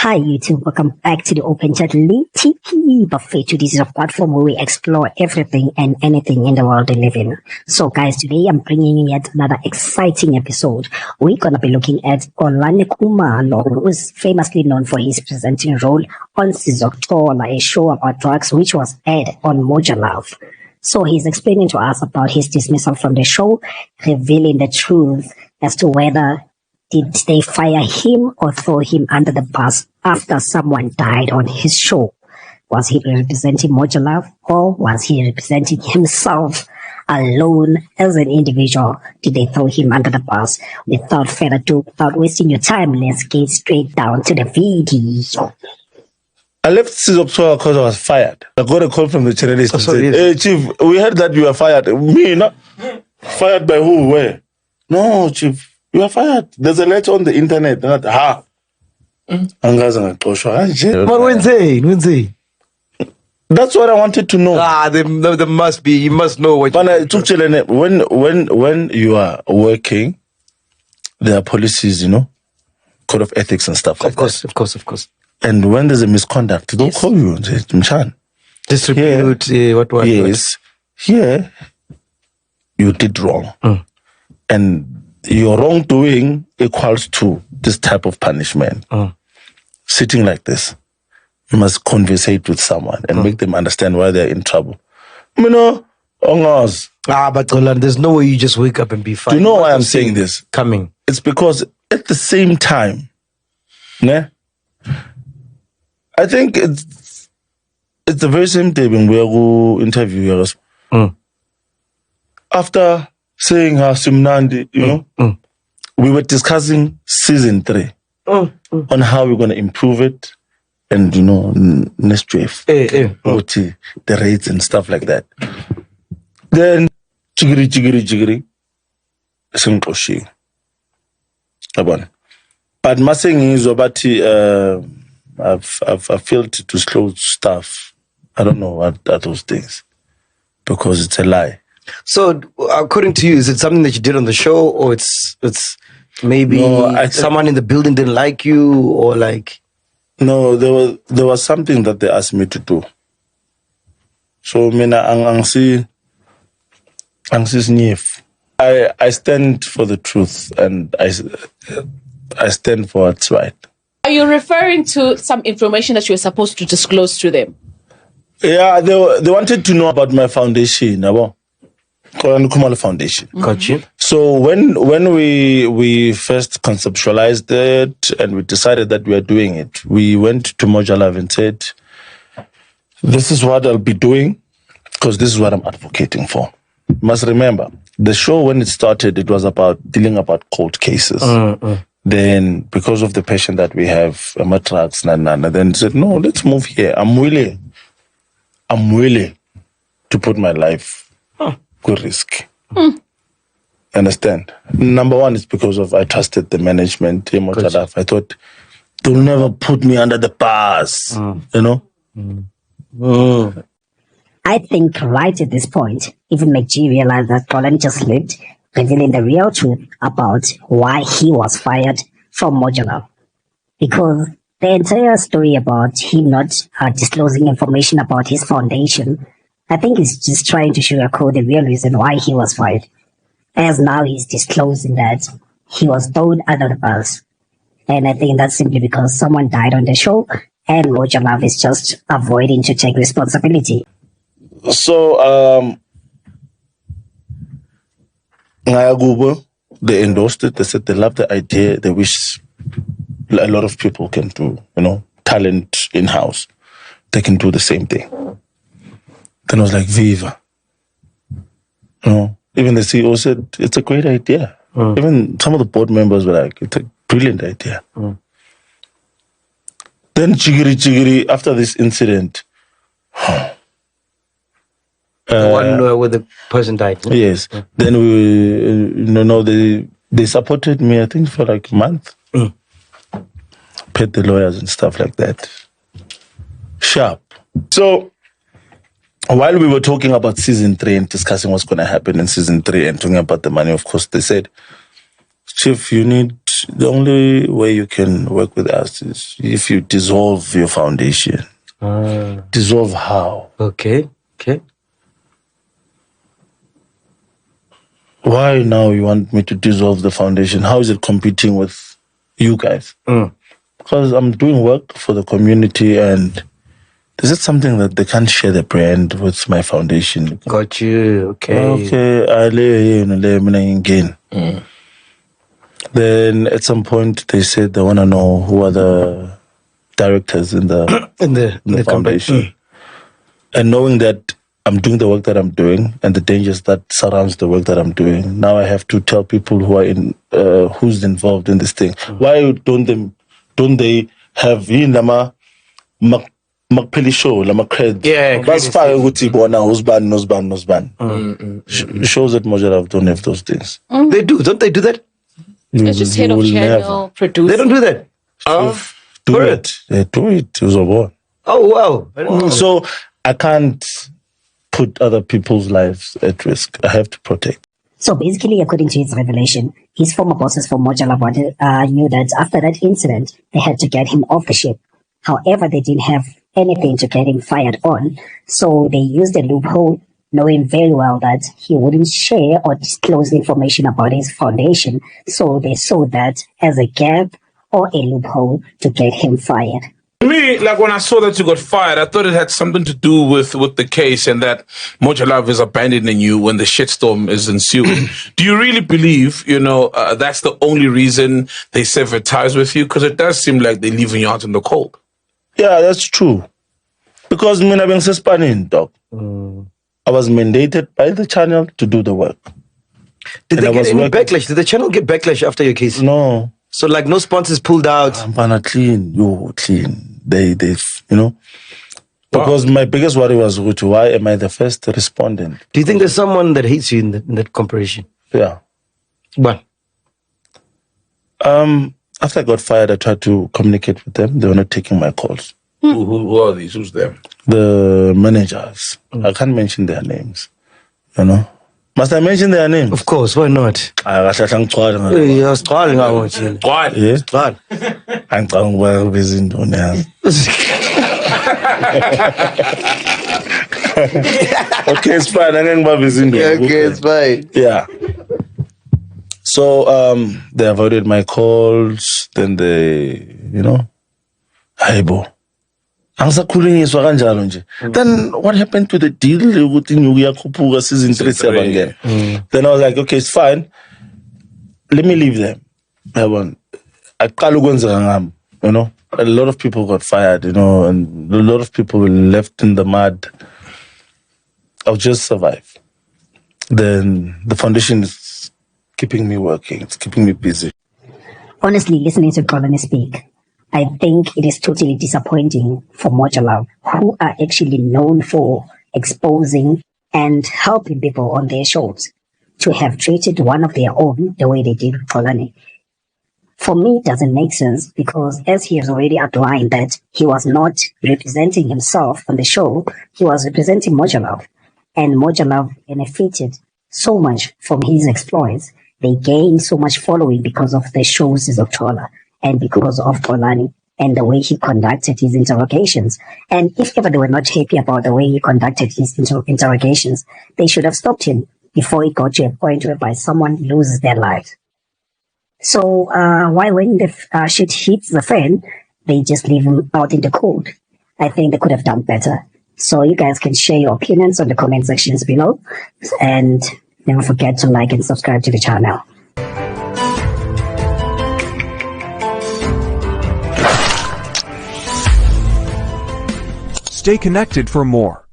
Hi YouTube, welcome back to the Open Chat League TP Buffet. This is a platform where we explore everything and anything in the world we live in. So guys, today I'm bringing in yet another exciting episode. We're gonna be looking at Olane Khumalo, who is famously known for his presenting role on Sizokuthola, a show about drugs which was aired on Moja Love. So he's explaining to us about his dismissal from the show, revealing the truth as to whether did they fire him or throw him under the bus after someone died on his show? Was he representing Moja Love or was he representing himself alone as an individual? Did they throw him under the bus? Without further ado, without wasting your time, let's get straight down to the video. I left Sizokuthola because I was fired. I got a call from the journalist and said, "Hey, Chief, we heard that you were fired." Me, no? Fired by who? Where? No, Chief. You are fired. There's a letter on the internet. Not But Wednesday. That's what I wanted to know. There must be. You must know what. When you are working, there are policies, code of ethics and stuff like that. Of course. And when there's a misconduct, they'll call you and say, "Mchan, distribute what? Yes, here you did wrong, and your wrongdoing equals to this type of punishment. Sitting like this, you must conversate with someone and make them understand why they're in trouble." But there's no way you just wake up and be fine. Do you know why I'm saying this? Coming. It's because at the same time, I think it's the very same day when we go interview us. After saying Simnandi, we were discussing season 3 on how we're going to improve it and, next wave, the rates and stuff like that. Then, chigiri, singkoshi. But my saying is about I've failed to disclose stuff. I don't know what are those things because it's a lie. So, according to you, is it something that you did on the show, or it's maybe someone in the building didn't like you, or like? No, there was something that they asked me to do. So, I stand for the truth, and I stand for what's right. Are you referring to some information that you were supposed to disclose to them? Yeah, they wanted to know about my foundation, Olane Khumalo Foundation. Got you. So when we first conceptualized it and we decided that we are doing it, we went to Moja Love and said, "This is what I'll be doing because this is what I'm advocating for." You must remember, the show when it started, it was about dealing about court cases. Then, because of the patient that we have, Matrax, then said, "No, let's move here. I'm willing to put my life at risk." Understand? Number one is because of I trusted the management team. I thought they'll never put me under the bus. I think right at this point, even McG realized that Olane just lived, revealing the real truth about why he was fired from Moja Love. Because the entire story about him not disclosing information about his foundation, I think he's just trying to sugarcoat the real reason why he was fired. As now he's disclosing that he was thrown under the bus. And I think that's simply because someone died on the show and Moja Love is just avoiding to take responsibility. So, they endorsed it. They said they love the idea. They wish a lot of people can do, talent in-house. They can do the same thing. Then I was like, Viva. Even the CEO said, it's a great idea. Even some of the board members were like, it's a brilliant idea. Then chigiri, after this incident, the one where the person died. Yes. Then they supported me, I think, for like a month. Paid the lawyers and stuff like that. Sharp. So, while we were talking about season 3 and discussing what's going to happen in season 3 and talking about the money, of course, they said, "Chief, you need the only way you can work with us is if you dissolve your foundation. Dissolve how? Okay. Why now you want me to dissolve the foundation? How is it competing with you guys? Because I'm doing work for the community, and is it something that they can't share the brand with my foundation? Got you. Okay. I lay again. Then at some point they said they want to know who are the directors in the In the foundation. And knowing that I'm doing the work that I'm doing and the dangers that surrounds the work that I'm doing, now I have to tell people who are in who's involved in this thing. Why don't they have lama makpeli show lama cred? Yeah, Basifake ukuthi bona usban. Shows that Mojalove don't have those things. They do, don't they do that? It's just head of channel, producer. They don't do that. Do it. They do it. It was a war. Oh wow! I don't know. So I can't put other people's lives at risk. I have to protect. So basically, according to his revelation, his former bosses from Mojalove knew that after that incident, they had to get him off the ship. However, they didn't have anything to get him fired on, so they used a loophole, knowing very well that he wouldn't share or disclose information about his foundation. So they saw that as a gap or a loophole to get him fired. Me, like when I saw that you got fired, I thought it had something to do with the case and that Mojalove is abandoning you when the shitstorm is ensuing. Do you really believe, that's the only reason they severed ties with you? Because it does seem like they're leaving you out in the cold. Yeah, that's true. Because I've been suspended, dog. I was mandated by the channel to do the work. Did they get any backlash? Did the channel get backlash after your case? No. So like no sponsors pulled out? I'm clean. You clean. They Because my biggest worry was, why am I the first respondent? Do you think there's someone that hates you in that comparison? Yeah. What? After I got fired, I tried to communicate with them. They were not taking my calls. Who are these? Who's them? The managers. I can't mention their names. Must I mention their names? Of course, why not? What? Okay, it's fine. Okay, it's fine. Yeah. So they avoided my calls. Then they, Aibo. Then what happened to the deal? Then I was like, okay, it's fine. Let me leave them. A lot of people got fired, and a lot of people were left in the mud. I'll just survive. Then the foundation is keeping me working. It's keeping me busy. Honestly, listening to Xolani speak, I think it is totally disappointing for Mojalove, who are actually known for exposing and helping people on their shows, to have treated one of their own the way they did with Xolani. For me, it doesn't make sense because, as he has already outlined, that he was not representing himself on the show, he was representing Mojalove. And Mojalove benefited so much from his exploits. They gained so much following because of the shows of Xhola and because of Xolani and the way he conducted his interrogations. And if ever they were not happy about the way he conducted his interrogations, they should have stopped him before it got to a point whereby someone loses their lives. So why when the shit hits the fan, they just leave him out in the cold? I think they could have done better. So you guys can share your opinions on the comment sections below. And never forget to like and subscribe to the channel. Stay connected for more.